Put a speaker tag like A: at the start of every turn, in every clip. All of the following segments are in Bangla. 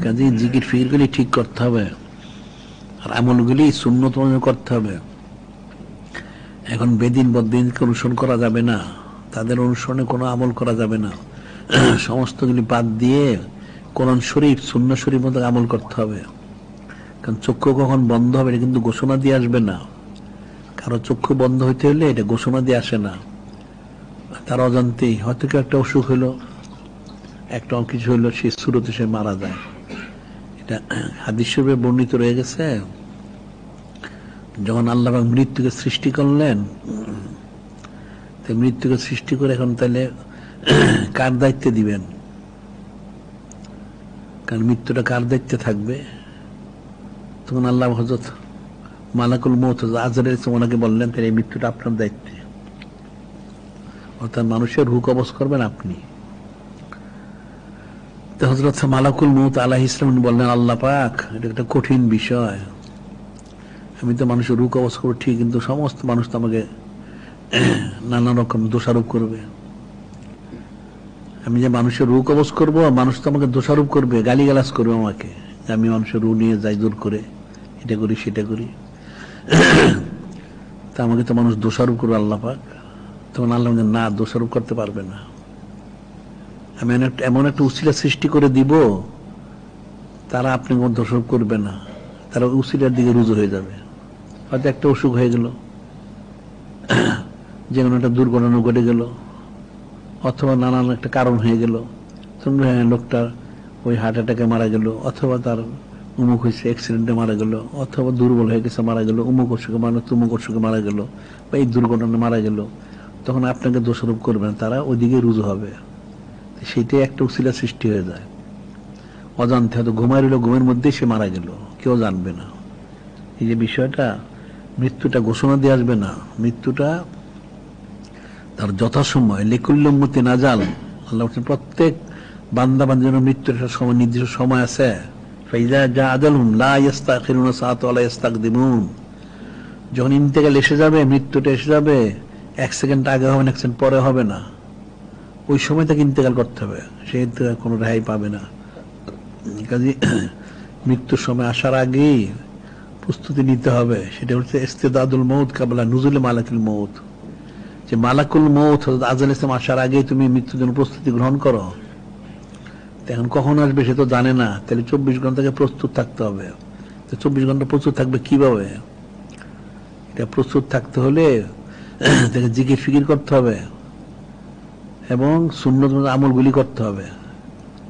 A: কাজে জিকির ফিকিরগুলি ঠিক করতে হবে, আর আমলগুলি সুন্নত অনুযায়ী করতে হবে। এখন বেদিন বদিনকে অনুসরণ করা যাবে না, তাদের অনুসরণে কোনো আমল করা যাবে না। সমস্তগুলি বাদ দিয়ে কোরআন শরীফ সুন্নাহ শরীফ মতো আমল করতে হবে। কারণ চক্ষু কখন বন্ধ হবে এটা কিন্তু ঘোষণা দিয়ে আসবে না। কারো চক্ষু বন্ধ হইতে হলে এটা ঘোষণা দিয়ে আসে না, তার অজান্তেই হয়তো কেউ একটা অসুখ হইলো, একটা কিছু হইলো, সে শুরুতে সে মারা যায়। এটা হাদিস শরীফে বর্ণিত রয়ে গেছে, যখন আল্লাহ পাক মৃত্যুকে সৃষ্টি করলেন, মৃত্যুকে সৃষ্টি করে এখন তাহলে কার দায়িত্বে দিবেন? কারণ মৃত্যুটা কার দায়িত্বে থাকবে? তখন আল্লাহ হযরত মালাকুল মউত আজরাইল ওনাকে বললেন, তাহলে এই মৃত্যুটা আপনার দায়িত্বে, অর্থাৎ মানুষের রূহ কবজ করবেন আপনি। তো হযরত মালাকুল মউত আলাইহিস সালাম বললেন, আল্লাহ পাক, এটা একটা কঠিন বিষয়, আমি তো মানুষের রূহ কবজ করবো ঠিক, কিন্তু সমস্ত মানুষ তো আমাকে নানা রকম দোষারোপ করবে। আমি যে মানুষের রূহ কবজ করবো, মানুষ তো আমাকে দোষারোপ করবে, গালিগালাজ করবে আমাকে, আমি মানুষের রূহ নিয়ে যাই দূর করে, এটা করি সেটা করি, তা আমাকে তো মানুষ দোষারোপ করবে আল্লাহ পাক। তখন আল্লাহ না, দোষারোপ করতে পারবে না, আমি এমন একটা উসিলা সৃষ্টি করে দিব, তারা আপনাকে দোষারোপ করবে না, তারা উসিলার দিকে রুজু হয়ে যাবে। হয়তো একটা অসুখ হয়ে গেল, যে কোনো একটা দুর্ঘটনা ঘটে গেল, অথবা নানান একটা কারণ হয়ে গেল, লোকটা ওই হার্ট অ্যাটাকে মারা গেল, অথবা তার উমুক হয়েছে অ্যাক্সিডেন্টে মারা গেল, অথবা দুর্বল হয়ে গেছে মারা গেল, উমুক অসুখে মারা, তুমুক অসুখে মারা গেল, বা এই দুর্ঘটনা মারা গেল, তখন আপনাকে দোষারোপ করবেন, তারা ওইদিকে রুজু হবে। সেটাই একটা উসিলা সৃষ্টি হয়ে যায়, অজান্তে হয়তো ঘুমায় রইল, ঘুমের মধ্যেই সে মারা গেল, কেউ জানবে না। এই যে বিষয়টা, মৃত্যুটা ঘোষণা দিয়ে আসবে না, মৃত্যুটা তার যথাসময় লিকুল্লি উম্মতি নাজাল, আল্লাহ প্রত্যেক বান্দা বান্দার জন্য মৃত্যুর একটা সময়, নির্দিষ্ট সময় আছে। ফাইজা জা আজালহুম লা ইস্তাখিরুনা সাআতা ওয়া লা ইস্তাকদিমুন, যখন ইন্তেকাল এসে যাবে, মৃত্যুটা এসে যাবে, এক সেকেন্ড আগে হবে না, এক সেকেন্ড পরে হবে না, ওই সময় তাকে ইন্তেকাল করতে হবে, সে কোনো রেহাই পাবে না। কাজে মৃত্যুর সময় আসার আগেই প্রস্তুতি নিতে হবে, সেটা হচ্ছে ইস্তিদাদুল মউত কাবলা নুজুল মালাকুল মউত, যে মালাকুল মউত আজরাইল ইসলাম আসার আগে তুমি মৃত্যুর জন্য প্রস্তুতি গ্রহণ করো। এখন কখন আসবে সে তো জানে না, তাহলে 24 ঘন্টাকে প্রস্তুত থাকতে হবে। তো 24 ঘন্টা প্রস্তুত থাকবে কিভাবে? এটা প্রস্তুত থাকতে হলে তাকে জিকির ফিকির করতে হবে এবং সুন্নত আমলগুলি করতে হবে।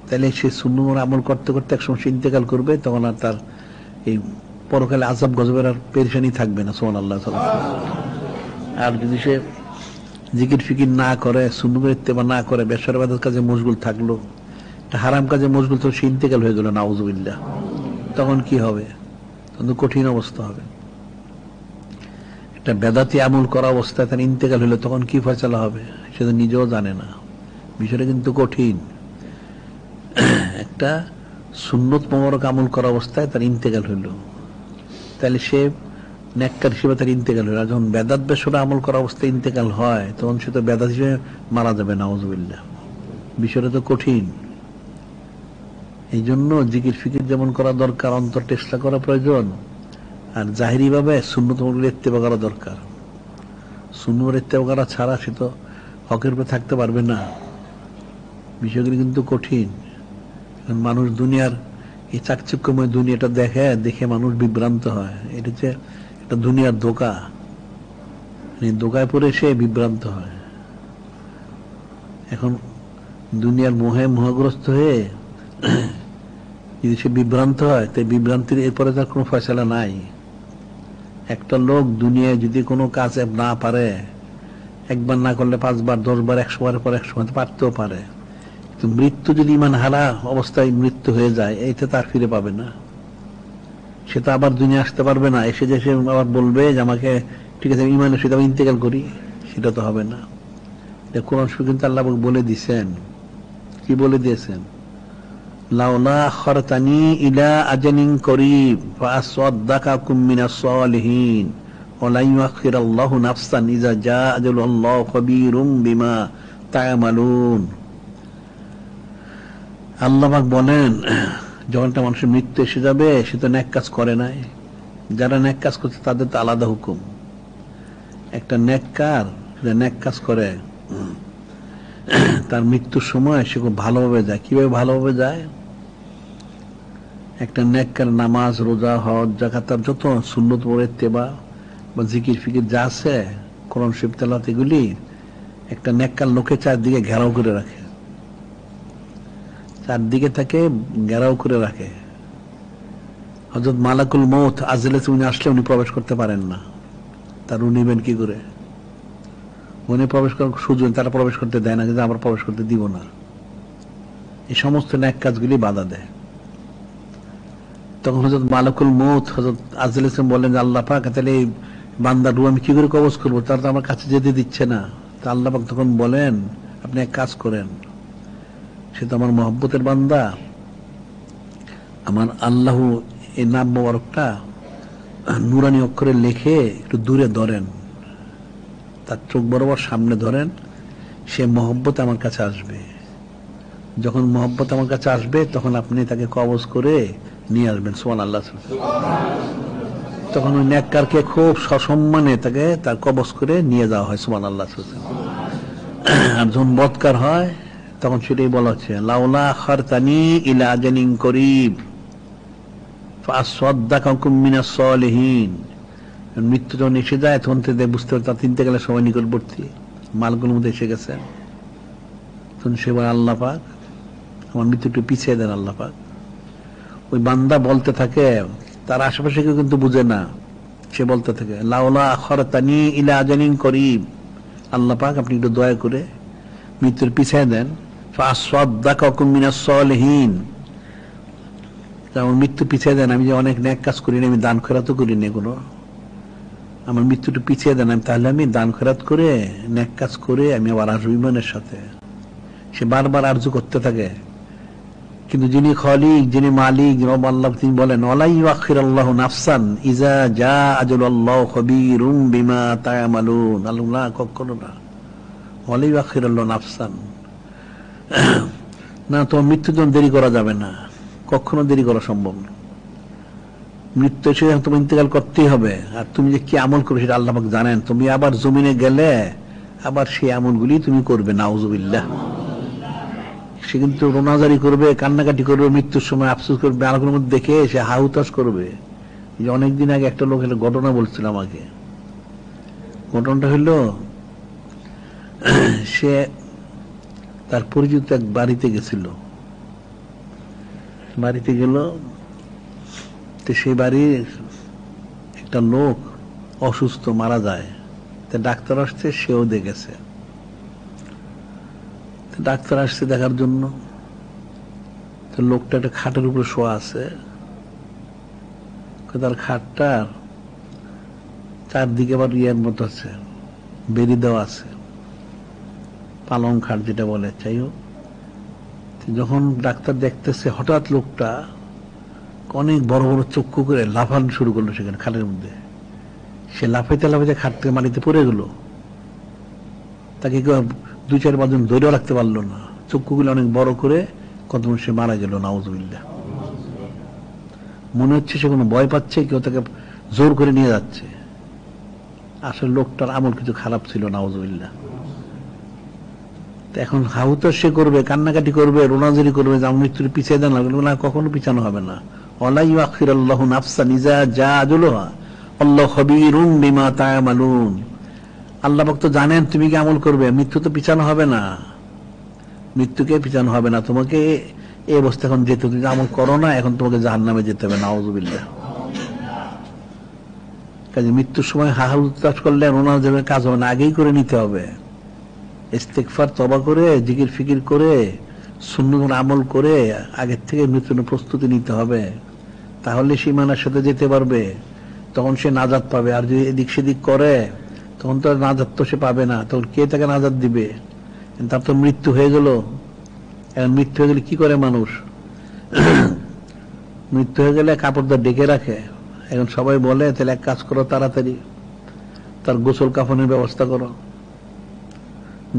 A: তাহলে সে সুন্নত আমল করতে করতে একসময় সে ইন্তেকাল করবে, তখন আর তার এই পরকালে আযাব গজবের আর পেরেশানি থাকবে না। সুবহানাল্লাহ। আর যদি সে জিকির ফিকির না করে, সুন্নতের ইত্তেবা না করে, বেশর ইবাদত কাজে মশগুল থাকলো, হারাম কাজে মশগুল তো সে ইন্তেকাল হয়ে গেল, নাউযুবিল্লাহ, তখন কি হবে? তখন কঠিন অবস্থা হবে। একটা বেদাতি আমল করা অবস্থায় তার ইন্তেকাল হলো, তখন কি ফয়সালা হবে সে তো নিজেও জানে না। বিষয়টা কিন্তু কঠিন। একটা সুন্নত মোবারক আমল করা অবস্থায় তার ইন্তেকাল হইল, তাহলে সে নেককার হিসেবে তার ইন্তেকাল হইল। যখন বেদাত বেশরা আমল করা অবস্থায় ইন্তেকাল হয়, তখন সে তো বেদাত হিসেবে মারা যাবে, নাউযুবিল্লাহ। বিষয়টা তো কঠিন। এই জন্য জিকির ফিকির যেমন করা দরকার, অন্তর টেস্টা করা প্রয়োজন, আর জাহিরি ভাবে সুন্নত আমলগুলো ইত্তেবা করা দরকার। সুন্নত ইত্তেবা করা ছাড়া সে তো হকের উপরে থাকতে পারবে না। বিষয়গুলি কিন্তু কঠিন। মানুষ দুনিয়ার এই চাকচিক্যময় দুনিয়াটা দেখে মানুষ বিভ্রান্ত হয়। এটা যে একটা দুনিয়ার ধোঁকা, ধোঁকায় পড়ে সে বিভ্রান্ত হয়। এখন দুনিয়ার মোহে মোহগ্রস্ত হয়ে যদি সে বিভ্রান্ত হয়, তাই বিভ্রান্তির এরপরে তার কোনো ফয়সালা নাই। একটা লোক দুনিয়ায় যদি কোনো কাজ না পারে, একবার না করলে 5 বার 10 বার 100 বারের পর 100 বার পারতেও পারে, কিন্তু মৃত্যু যদি ইমান হারা অবস্থায় মৃত্যু হয়ে যায়, এইটা তার ফিরে পাবে না। সে তো আবার দুনিয়া আসতে পারবে না, এসে যে সে আবার বলবে যে আমাকে ঠিক আছে ইমানের সাথে আমি ইন্তেকাল করি, সেটা তো হবে না। কোরআন শরীফে কিন্তু আল্লাহ বলে দিয়েছেন, কি বলে দিয়েছেন? লাউলা আখরতানি ইলা আজালিন করিব ফাআসসাদদাকাকুম মিনাস সালিহিন ওয়া লা ইউআখিরাল্লাহু নাফসান ইযা জাআ আজালুল্লাহু খাবীরুম বিমা তা'মালুন। আল্লাহ পাক বলেন, যখন একটা মানুষের মৃত্যু এসে যাবে, সে তো ন্যাক কাজ করে নাই। যারা ন্যাক কাজ করছে তাদের তো আলাদা হুকুম। একটা নেককার যে ন্যাক কাজ করে, তার মৃত্যুর সময় সে খুব ভালোভাবে যায়। কিভাবে ভালোভাবে যায়? একটা নেককার নামাজ, রোজা, হজ, যাকাত, তার যত সুন্নত ইত্তেবা বা জিকির ফিকির যা আছে, কোরআন শরীফ তেলাওয়াত, এগুলি একটা নেককার লোকে চারদিকে ঘেরাও করে রাখে, চারদিকে তাকে ঘেরাও করে রাখে। হযরত মালাকুল মউত আজলে উনি আসলে উনি প্রবেশ করতে পারেন না। তার নিবেন কি করে? উনি প্রবেশ করার সুযোগ তারা প্রবেশ করতে দেয় না, কিন্তু আমরা প্রবেশ করতে দিব না। এই সমস্ত ন্যাক কাজগুলি বাধা দেয়। তখন হযরত মালাকুল মউত হযরত আজলে বলেন যে, আল্লাহ পাক, তাহলে এই বান্দার রূহ আমি কি করে কবজ করবো? তারা তো আমার কাছে যেতে দিচ্ছে না। তা আল্লাহ পাক তখন বলেন, আপনি এক কাজ করেন, সে তো আমার মহব্বতের বান্দা, আমার আল্লাহ এই নাম মোবারকটা নুরানি অক্ষরে লিখে একটু দূরে ধরেন, তার চোখ বরাবর সামনে ধরেন, সে মহব্বত আমার কাছে আসবে। যখন মহব্বত আমার কাছে আসবে, তখন আপনি তাকে কবজ করে নিয়ে আসবেন। সুবহানাল্লাহ। তখন ওই নেককারকে খুব সসম্মানে তাকে তার কবজ করে নিয়ে যাওয়া হয়। সুবহানাল্লাহ। আর যখন বৎকার হয়, তখন সেটাই বলা হচ্ছে, লাউলা আখারতানি ইলা আজালিন করিব ফাসাদদাকাকুম মিনাস সালিহিন। মৃত্যু যখন এসে যায়, তখন থেকে বুঝতে পারে তার চিনতে গেলে সবাই নিকটবর্তী, মালগুলোর মধ্যে এসে গেছে। তখন সে বলে, আল্লাহ পাক, আমার মৃত্যু একটু পিছিয়ে দেন আল্লাহ পাক। ওই বান্দা বলতে থাকে, তার আশেপাশে কেউ কিন্তু বুঝে না, সে বলতে থাকে, লাউলা আখারতানি ইলা আজালিন করিব, আল্লাহ পাক আপনি একটু দয়া করে মৃত্যুর পিছিয়ে দেন, ফাসাদদাকাকুম মিনাস সালিহিন, আমার মৃত্যু পিছিয়ে দেন। আমি যে অনেক ন্যাক কাজ করি না, আমি দান খয়রাতও করি না কোনো, আমার মৃত্যুটা পিছিয়ে দেন, আমি তাহলে আমি দান খয়রাত করে ন্যাক কাজ করে আমি আবার আসবো ইমানের সাথে। সে বারবার আরজু করতে থাকে। কিন্তু যিনি খালিক, যিনি মালিক, আল্লাহ, তিনি বলেন, ওয়ালা ইউআখিরুল্লাহু নাফসান ইযা জা আজালুল্লাহু খাবীরুম বিমা তা'মালুন। আল্লাহ কখনো না, ওয়ালা ইউআখিরুল্লাহু নাফসান, না, তোমার মৃত্যুর জন্য দেরি করা যাবে না, কখনো দেরি করা সম্ভব না। মৃত্যু এসে তোমার ইন্তেকাল করতেই হবে। আর তুমি যে কি আমল করবে সেটা আল্লাহ পাক জানেন। তুমি আবার জমিনে গেলে আবার সেই আমলগুলি তুমি করবে। নাউজুবিল্লাহ। সে কিন্তু রোনাজারি করবে, কান্নাকাটি করবে, মৃত্যুর সময় আফসোস করবে, আলোকের মধ্যে দেখে সে হাহুতাশ করবে। যে অনেকদিন আগে একটা লোক একটা ঘটনা বলছিল আমাকে। ঘটনাটা হইল, সে তার পরিচিত এক বাড়িতে গেছিল, বাড়িতে গেল, তো সেই বাড়ির একটা লোক অসুস্থ, মারা যায়। তা ডাক্তার আসছে, সেও দেখেছে। ডাক্তার আসছে দেখার জন্য। তো লোকটা একটা খাটের উপরে শোয়া আছে, তার খাটটার চারদিকে আবার ইয়ের মতো আছে, বেরি দেওয়া আছে, পালং খাট যেটা বলে। চাই হোক, যখন ডাক্তার দেখতেছে, হঠাৎ লোকটা অনেক বড় বড় চক্ষু করে লাফানো শুরু করলো সেখানে খাটের মধ্যে। সে লাফাইতে লাফাইতে খাট থেকে মাটিতে পড়ে গেল। তাকে কেউ 2-4 জন ধৈর্য রাখতে পারলো না। চক্ষুগুলো অনেক বড় করে কত সে মারা গেল। নাউজুবিল্লাহ। মনে হচ্ছে সে কোনো ভয় পাচ্ছে, কেউ তাকে জোর করে নিয়ে যাচ্ছে। আসলে লোকটার আমল কিছু খারাপ ছিল। নাউজুবিল্লাহ। এখন হাহুতাশ সে করবে, কান্নাকাটি করবে, রোনাজারি করবে, যে আমার মৃত্যুর পিছিয়ে দেন লাগলো না, কখনো পিছানো হবে না। ওয়ালা ইউআখিরুল্লাহু নাফসান ইযা জা আজালুহা আল্লাহু খাবীরুম বিমা তা'মালুন। আল্লাহ পাক তো জানেন তুমি কি আমল করবে, মৃত্যু তো পিছানো হবে না, মৃত্যুকে পিছানো হবে না। তোমাকে এই অবস্থা এখন যেতে, তুমি আমল করো না, এখন তোমাকে জাহান্নামে যেতে হবে। নাউজুবিল্লাহ। কাজে মৃত্যুর সময় হাহুতাশ করলে রোনাজারির কাজ হবে না, আগেই করে নিতে হবে। ইস্তেগফার, তওবা করে, জিকির ফিকির করে, সুন্নাত আমল করে আগের থেকে মৃত্যুর প্রস্তুতি নিতে হবে। তাহলে সে ইমানের সাথে যেতে পারবে, তখন সে নাজাত পাবে। আর যদি এদিক সেদিক করে, তখন তো নাজাত তো সে পাবে না। তখন কে তাকে নাজাত দিবে? তার তো মৃত্যু হয়ে গেল। এখন মৃত্যু হয়ে গেলে কি করে মানুষ? মৃত্যু হয়ে গেলে কাপড়টা ডেকে রাখে। এখন সবাই বলে, তাহলে এক কাজ করো, তাড়াতাড়ি তার গোসল কাফনের ব্যবস্থা করো,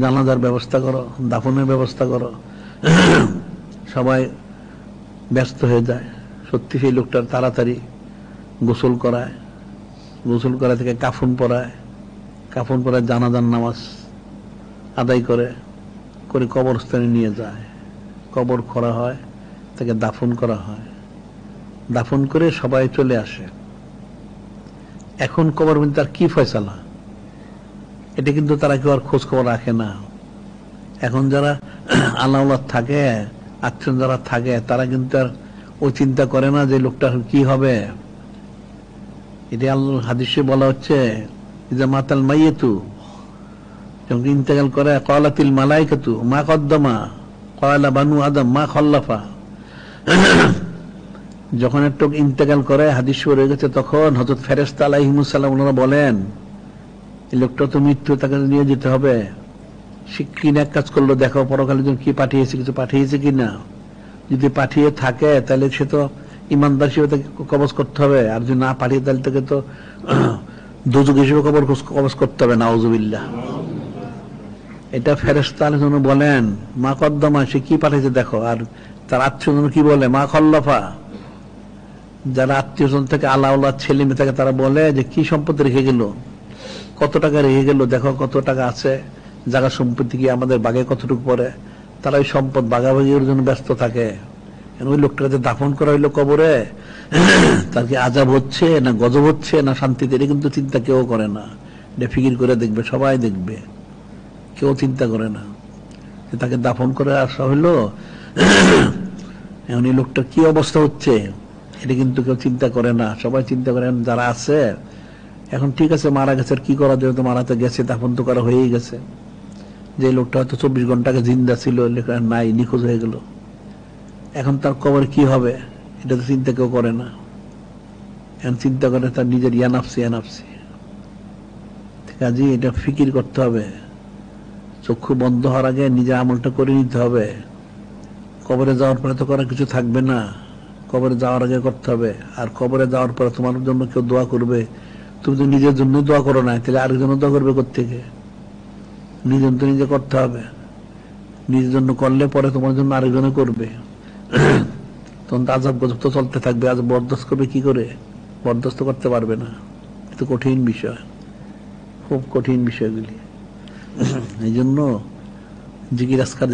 A: জানাজার ব্যবস্থা করো, দাফনের ব্যবস্থা করো। সবাই ব্যস্ত হয়ে যায়। সত্যি সেই লোকটার তাড়াতাড়ি গোসল করায়, গোসল করা থেকে কাফন পরায়, কাফন পরায় জানাজার নামাজ আদায় করে কবরস্থানে নিয়ে যায়, কবর খোঁড়া হয়, তাকে দাফন করা হয়, দাফন করে সবাই চলে আসে। এখন কবর মধ্যে তার কি ফয়সালা, এটা কিন্তু তারা কেউ আর খোঁজ খবর রাখে না। এখন যারা আল্লাহ থাকে, আত্মীয় যারা থাকে, তারা কিন্তু আর ওই চিন্তা করে না যে লোকটার কি হবে। এটা আল্লাহর হাদিসে বলা হচ্ছে যে মাতাল মাইয়াতু, যখন ইন্তেকাল করে, ক্বালাতিল মালাইকাতু মা কদ্দামা ক্বালা বানু আদম মা খাল্লাফা। যখন একটু ইন্তেকাল করে, হাদিস রয়ে গেছে, তখন হযরত ফেরেশতা আলাইহিমুস সালাম ওনারা বলেন, এই লোকটা তো মৃত্যু, তাকে নিয়ে যেতে হবে। সে কি না কাজ করলো দেখো, পরকালের জন্য কি পাঠিয়েছে, কিছু পাঠিয়েছে কিনা। যদি পাঠিয়ে থাকে তাহলে সে তো ইমানদার হিসেবে তাকে কবজ করতে হবে, আর যদি না পাঠিয়ে তাহলে তাকে তো দোজখ হিসেবে কবজ করতে হবে। নাউজুবিল্লাহ। এটা ফেরেশতা জন্য বলেন মা কদ্দামা, সে কি পাঠিয়েছে দেখো। আর তার আত্মীয়জন কি বলে মা খল্লাফা, যারা আত্মীয়জন থেকে আল্লাহ ছেলে মেয়ে থাকে তারা বলে যে কি সম্পত্তি রেখে গেল, কত টাকা রেখে গেল, দেখো কত টাকা আছে, জায়গা সম্পত্তি কি আমাদের বাগে কতটুকু পড়ে। তারা ওই সম্পদ বাগাবাগির জন্য ব্যস্ত থাকে। ওই লোকটাকে যে দাফন করা হইলো কবরে, তার কি আযাব হচ্ছে না গজব হচ্ছে না শান্তিতে, এটা কিন্তু চিন্তা কেউ করে না। এটা ফিকির করে দেখবে, সবাই দেখবে, কেউ চিন্তা করে না যে তাকে দাফন করে আসা হইলো, এখন এই লোকটার কি অবস্থা হচ্ছে, এটা কিন্তু কেউ চিন্তা করে না। সবাই চিন্তা করে যারা আছে, এখন ঠিক আছে মারা গেছে, কি করা যাবে, তো মারা তো গেছে, দাফন তো করা হয়েই গেছে। যে লোকটা হয়তো 24 ঘন্টা আগে জিন্দা ছিল, নাই, নিখোঁজ হয়ে গেল, এখন তার কবর কি হবে, এটা তো চিন্তা কেউ করে না। এখন চিন্তা করে তার নিজের ইয়ানাফসি ইয়ানাফসি। কাজে এটা ফিকির করতে হবে, চক্ষু বন্ধ হওয়ার আগে নিজের আমলটা করে নিতে হবে। কবরে যাওয়ার পরে তো করার কিছু থাকবে না, কবরে যাওয়ার আগে করতে হবে। আর কবরে যাওয়ার পরে তোমার জন্য কেউ দোয়া করবে, তুমি তো নিজের জন্য দোয়া করো না, তাহলে আরেকজন দোয়া করবে কোত্থেকে? নিজের তো নিজে করতে হবে। নিজের জন্য করলে পরে তোমার জন্য আরেকজনে করবে। তখন তো আযাব গজব তো চলতে থাকবে। আজ বরদাস্ত করবে কি করে? বরদাস্ত করতে পারবে না। এটা কঠিন বিষয়, খুব কঠিন বিষয়গুলি। এই জন্য জিকির আজকার